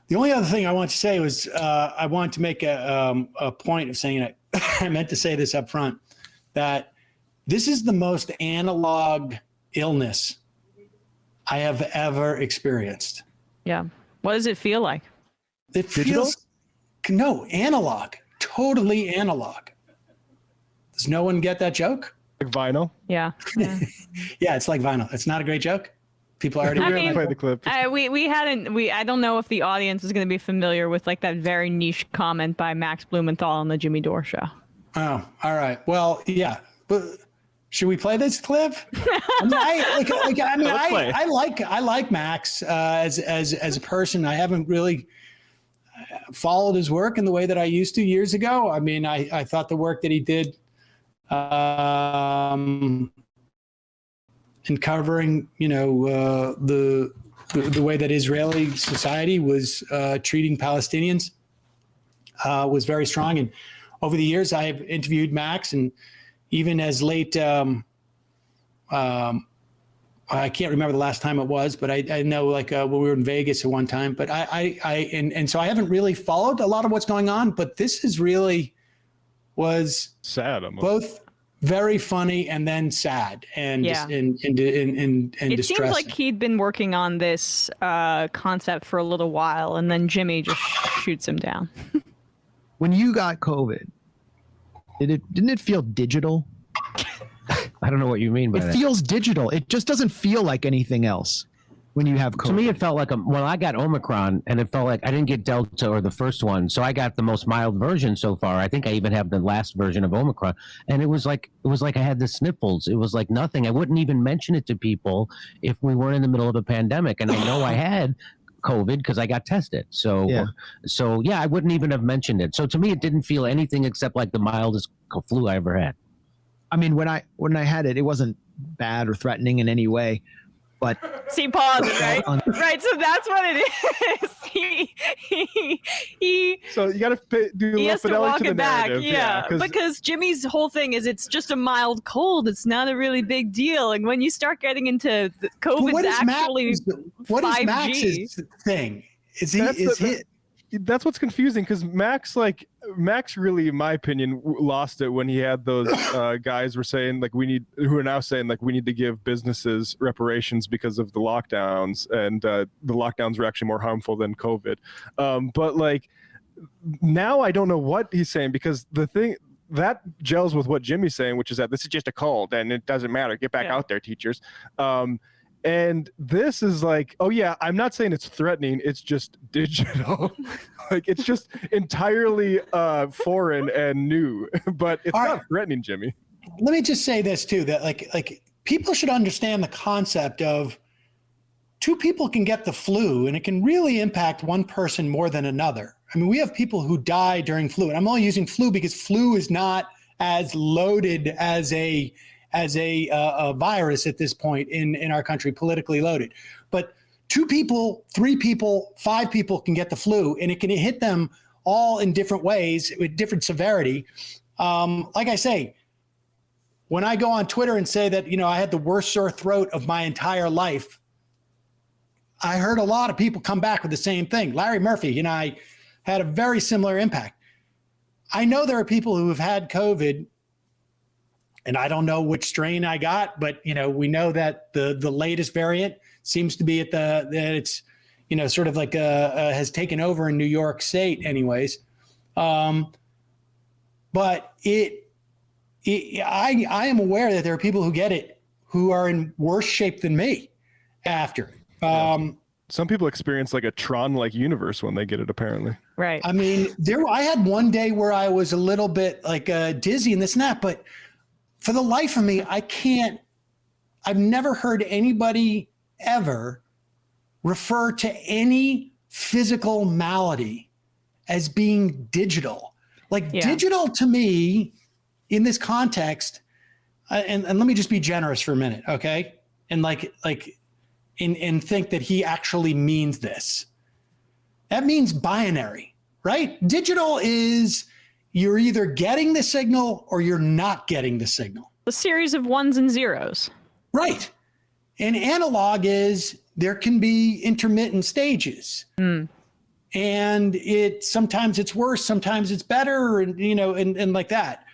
The only other thing I want to say was I wanted to make a point of saying it. I meant to say this up front, that this is the most analog illness I have ever experienced. Yeah. What does it feel like? It feels, no, analog, totally analog. Does no one get that joke? Like vinyl? Yeah. Yeah, it's like vinyl. It's not a great joke. People already play the clip. I don't know if the audience is going to be familiar with like that very niche comment by Max Blumenthal on the Jimmy Dore show. Oh, all right. Well, yeah, but should we play this clip? I like Max as a person. I haven't really followed his work in the way that I used to years ago. I mean, I thought the work that he did in covering, the way that Israeli society was treating Palestinians was very strong. And over the years, I have interviewed Max, and even as late, I can't remember the last time it was, but I know like when we were in Vegas at one time. But so I haven't really followed a lot of what's going on. But this is really was sad, almost. Both very funny and then sad and distressing. It seems like he'd been working on this concept for a little while, and then Jimmy just shoots him down. When you got COVID, didn't it feel digital? I don't know what you mean by that. It feels digital. It just doesn't feel like anything else when you have COVID. To me, it felt like when I got Omicron, and it felt like I didn't get Delta or the first one, so I got the most mild version so far. I think I even have the last version of Omicron, and it was like I had the sniffles. It was like nothing. I wouldn't even mention it to people if we weren't in the middle of a pandemic, and I know I had COVID because I got tested. So yeah, I wouldn't even have mentioned it. So to me, it didn't feel anything except like the mildest flu I ever had. I mean, when I had it, it wasn't bad or threatening in any way. But see, pause, right? Right. So that's what it is. He so you got to do a little fidelity to the narrative. Yeah, because Jimmy's whole thing is it's just a mild cold. It's not a really big deal. And when you start getting into COVID's actually 5G. What is Max's thing? That's what's confusing, because Max really, in my opinion, lost it when he had those guys were saying who are now saying we need to give businesses reparations because of the lockdowns, and the lockdowns were actually more harmful than COVID. But now I don't know what he's saying, because the thing that gels with what Jimmy's saying, which is that this is just a cold and it doesn't matter. Get back out there, teachers. And this is like, oh yeah, I'm not saying it's threatening. It's just digital. It's just entirely foreign and new, but it's not threatening, Jimmy. Let me just say this too, that like people should understand the concept of two people can get the flu and it can really impact one person more than another. I mean, we have people who die during flu, and I'm only using flu because flu is not as loaded as a virus at this point in our country, politically loaded. But 2 people, 3 people, 5 people can get the flu, and it can hit them all in different ways with different severity. Like I say, when I go on Twitter and say that, I had the worst sore throat of my entire life, I heard a lot of people come back with the same thing. Larry Murphy and I had a very similar impact. I know there are people who have had COVID, and I don't know which strain I got, but we know that the latest variant seems to be that it's sort of like has taken over in New York State, anyways. But I am aware that there are people who get it who are in worse shape than me after. Some people experience like a Tron-like universe when they get it, apparently. Right. I mean, I had one day where I was a little bit dizzy and this and that, but for the life of me, I've never heard anybody ever refer to any physical malady as being digital. Digital to me in this context, and let me just be generous for a minute, okay? And and think that he actually means this. That means binary, right? Digital is you're either getting the signal or you're not getting the signal. A series of ones and zeros. Right. And analog is there can be intermittent stages. And and sometimes it's worse, sometimes it's better, and and like that.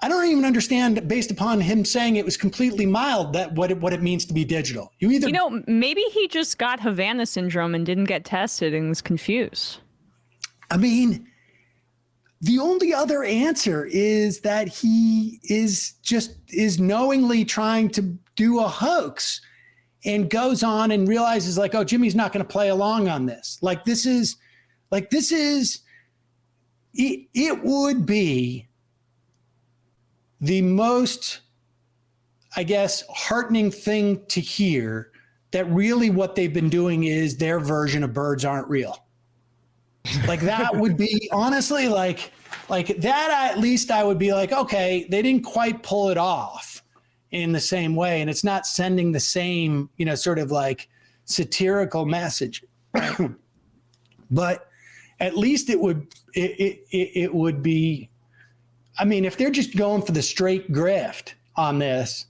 I don't even understand, based upon him saying it was completely mild, that what it means to be digital. Maybe he just got Havana syndrome and didn't get tested and was confused. I mean, the only other answer is that he is knowingly trying to do a hoax, and goes on and realizes like, oh, Jimmy's not going to play along on this. It would be the most, I guess, heartening thing to hear that really what they've been doing is their version of birds aren't real. Like that would be honestly like that, at least I would be like, okay, they didn't quite pull it off in the same way. And it's not sending the same, sort of like satirical message, but at least it would be, I mean, if they're just going for the straight grift on this,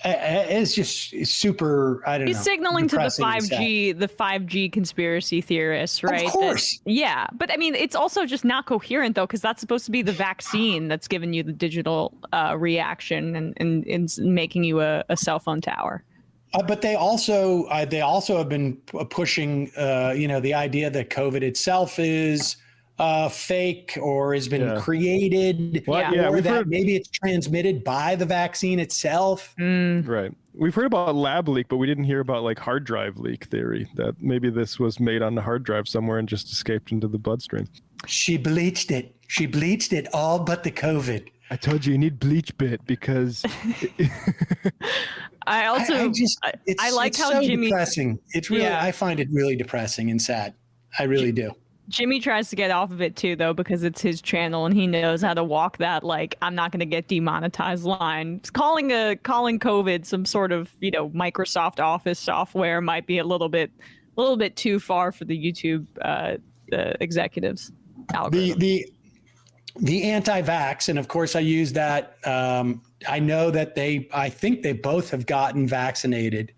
it's just super, I don't know. He's signaling to the 5G conspiracy theorists, right? Of course. Yeah. But I mean, it's also just not coherent though, because that's supposed to be the vaccine that's giving you the digital reaction and making you a cell phone tower. But they also have been pushing, the idea that COVID itself is fake or has been created, or that maybe it's transmitted by the vaccine itself. Right. We've heard about lab leak, but we didn't hear about like hard drive leak theory, that maybe this was made on a hard drive somewhere and just escaped into the bloodstream. She bleached it. She bleached it all but the COVID. I told you need bleach bit because I like how so Jimmy depressing. It's really I find it really depressing and sad. I really do. Jimmy tries to get off of it too, though, because it's his channel and he knows how to walk that, like, I'm not going to get demonetized line. Calling COVID some sort of, Microsoft Office software might be a little bit too far for the YouTube executives. The anti-vax, and of course I use that. I know that I think they both have gotten vaccinated.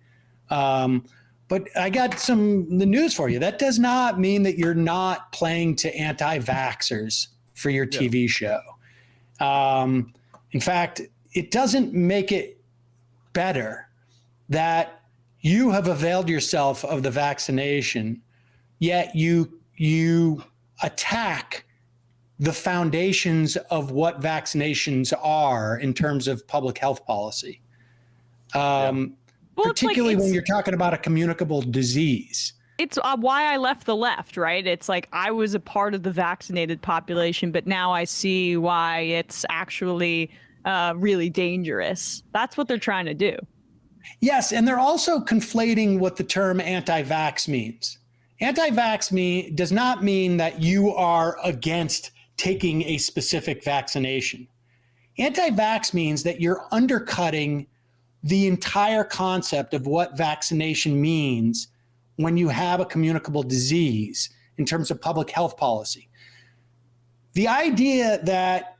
But I got the news for you. That does not mean that you're not playing to anti-vaxxers for your TV show. In fact, it doesn't make it better that you have availed yourself of the vaccination, yet you attack the foundations of what vaccinations are in terms of public health policy. Well, particularly when you're talking about a communicable disease. It's why I left the left, right? It's like I was a part of the vaccinated population, but now I see why it's actually really dangerous. That's what they're trying to do. Yes, and they're also conflating what the term anti-vax means. Anti-vax does not mean that you are against taking a specific vaccination. Anti-vax means that you're undercutting the entire concept of what vaccination means when you have a communicable disease in terms of public health policy. The idea that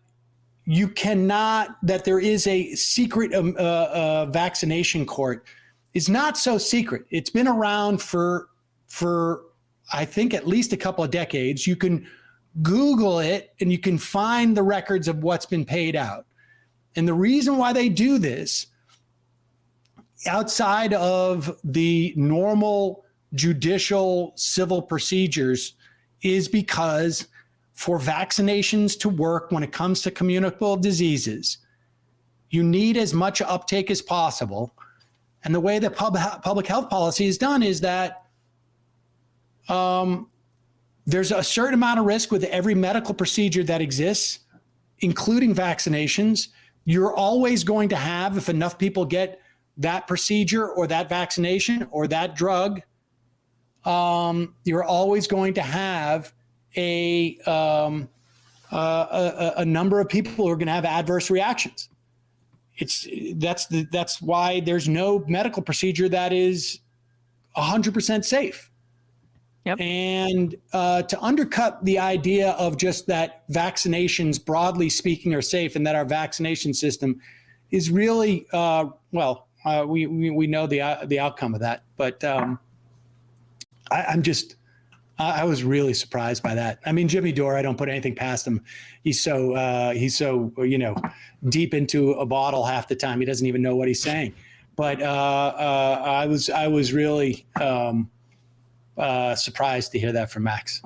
that there is a secret vaccination court is not so secret. It's been around for I think at least a couple of decades. You can Google it and you can find the records of what's been paid out. And the reason why they do this, outside of the normal judicial civil procedures, is because for vaccinations to work when it comes to communicable diseases, you need as much uptake as possible. And the way that public health policy is done is that there's a certain amount of risk with every medical procedure that exists, including vaccinations. You're always going to have, if enough people get that procedure or that vaccination or that drug, you're always going to have a number of people who are going to have adverse reactions. That's why there's no medical procedure that is 100% safe. Yep. And to undercut the idea of just that vaccinations, broadly speaking, are safe and that our vaccination system is really we know the outcome of that, but I was really surprised by that. I mean, Jimmy Dore, I don't put anything past him. He's so deep into a bottle half the time he doesn't even know what he's saying. But I was really surprised to hear that from Max.